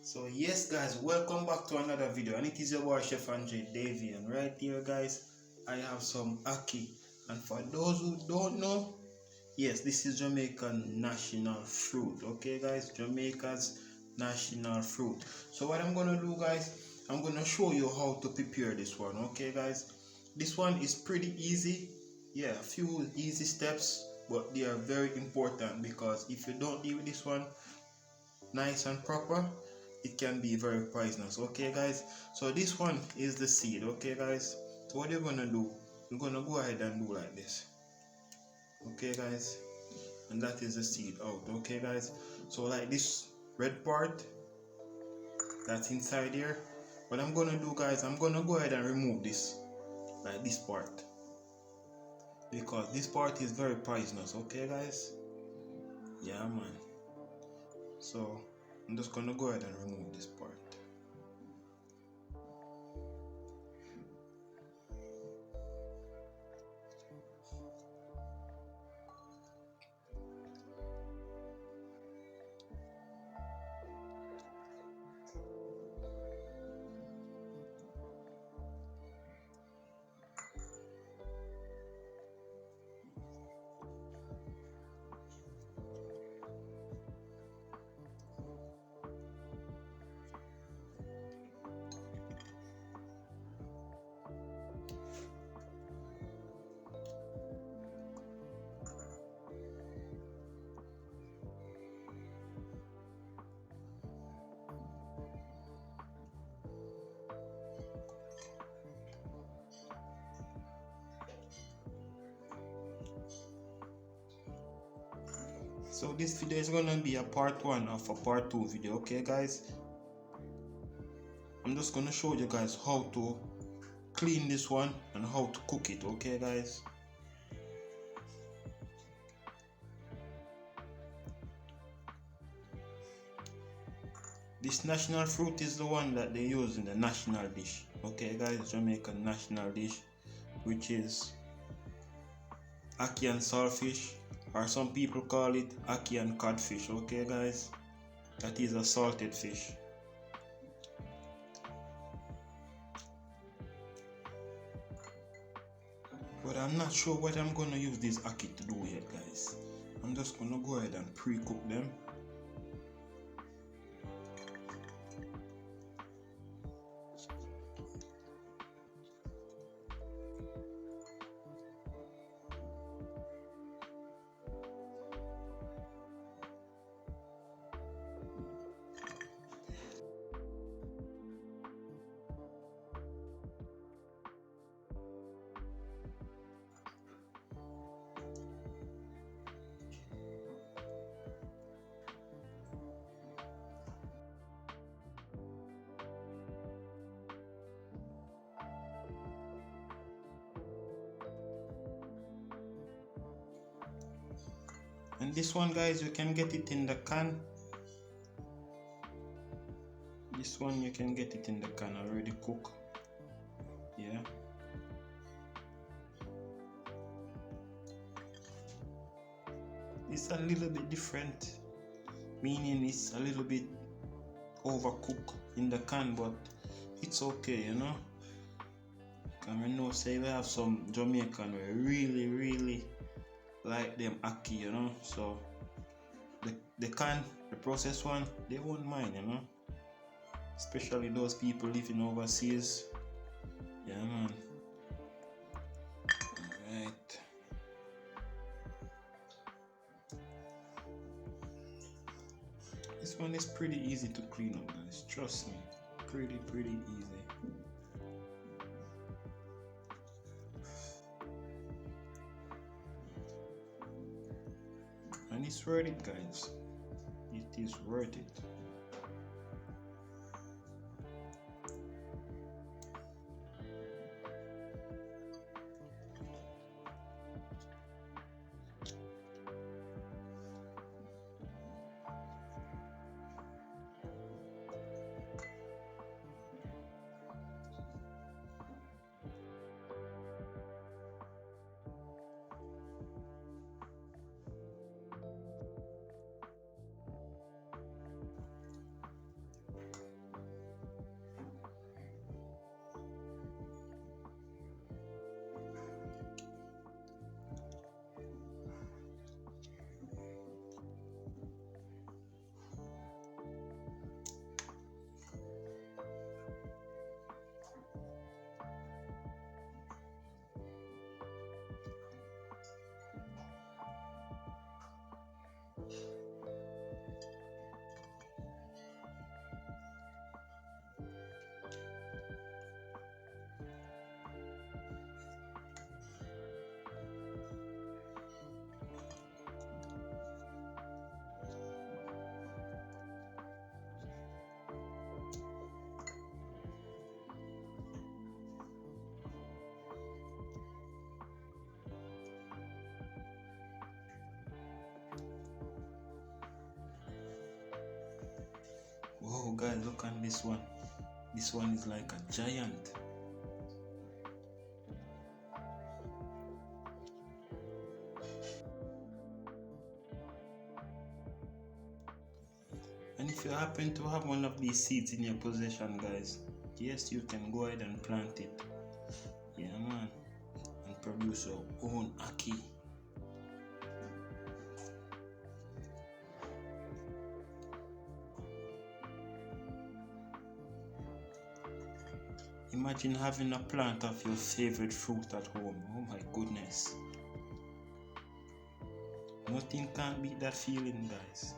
So yes guys, welcome back to another video, and it is your boy Chef André Davy, and right here guys I have some ackee. And for those who don't know, yes, this is Jamaican national fruit. Okay guys, Jamaica's national fruit. So what I'm gonna do guys, I'm gonna show you how to prepare this one. Okay guys, this one is pretty easy. Yeah, a few easy steps, but they are very important, because if you don't do this one nice and proper, it can be very poisonous. Okay guys, so this one is the seed. Okay guys, so what you're gonna do, you're gonna go ahead and do like this. Okay guys, and that is the seed out. Okay guys, so like this red part that's inside here, what I'm gonna do guys, I'm gonna go ahead and remove this, like this part, because this part is very poisonous. Okay guys, yeah man, so I'm just gonna go ahead and remove this part. So this video is gonna be a part 1 of a part 2 video. Okay guys, I'm just gonna show you guys how to clean this one and how to cook it. Okay guys, this national fruit is the one that they use in the national dish. Okay guys, Jamaican national dish, which is ackee and saltfish, or some people call it ackee and codfish. Okay guys, that is a salted fish. But I'm not sure what I'm gonna use this ackee to do yet guys. I'm just gonna go ahead and pre-cook them. And this one guys, you can get it in the can. This one you can get it in the can already cooked. Yeah. It's a little bit different, meaning it's a little bit overcooked in the can, but it's okay, you know. I know say we have some Jamaican who really like them ackee, you know, so the processed one, they won't mind, you know, especially those people living overseas. Yeah man. Alright, this one is pretty easy to clean up guys, trust me, pretty easy. And it's worth it guys, it is worth it. guys, look at this one. This one is like a giant. And if you happen to have one of these seeds in your possession, guys, yes, you can go ahead and plant it. Yeah, man. And produce your own ackee. Imagine having a plant of your favorite fruit at home. Oh my goodness. Nothing can beat that feeling, guys.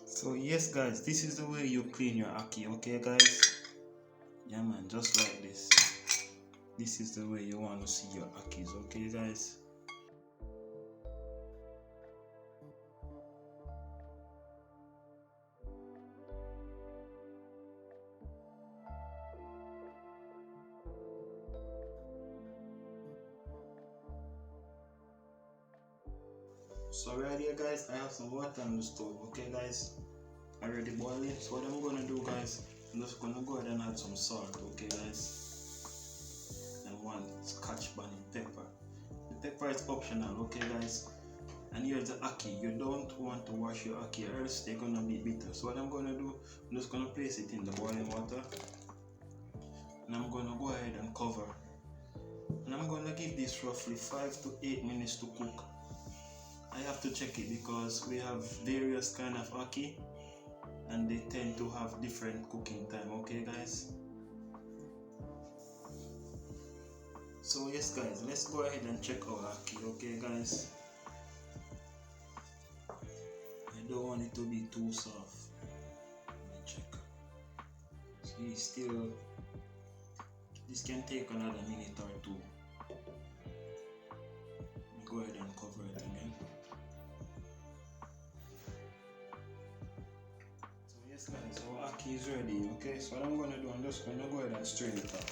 So yes, guys, this is the way you clean your ackee, okay, guys? Yeah, man, just like this. This is the way you want to see your ackees, okay, guys? So right here, guys, I have some water on the stove, okay, guys? Already boiling. So what I'm gonna do, guys, I'm just gonna go ahead and add some salt, okay, guys? And one scotch bonnet pepper. The pepper is optional, okay, guys? And here's the ackee. You don't want to wash your ackee, or else they're gonna be bitter. So what I'm gonna do, I'm just gonna place it in the boiling water, and I'm gonna go ahead and cover. And I'm gonna give this roughly 5 to 8 minutes to cook. I have to check it because we have various kind of ackee and they tend to have different cooking time, okay, guys? So yes, guys, let's go ahead and check our ackee, okay, guys? I don't want it to be too soft. Let me check. See, still, this can take another minute or two. Let me go ahead and cover it again. So yes, guys, our ackee is ready, okay? So what I'm gonna do, I'm just gonna go ahead and strain it out.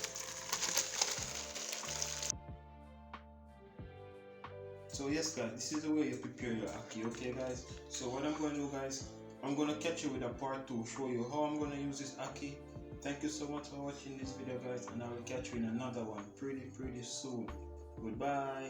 So yes, guys, this is the way you prepare your ackee, okay, guys? So what I'm going to do, guys, I'm going to catch you with a part 2, show you how I'm going to use this ackee. Thank you so much for watching this video, guys, and I will catch you in another one pretty soon. Goodbye.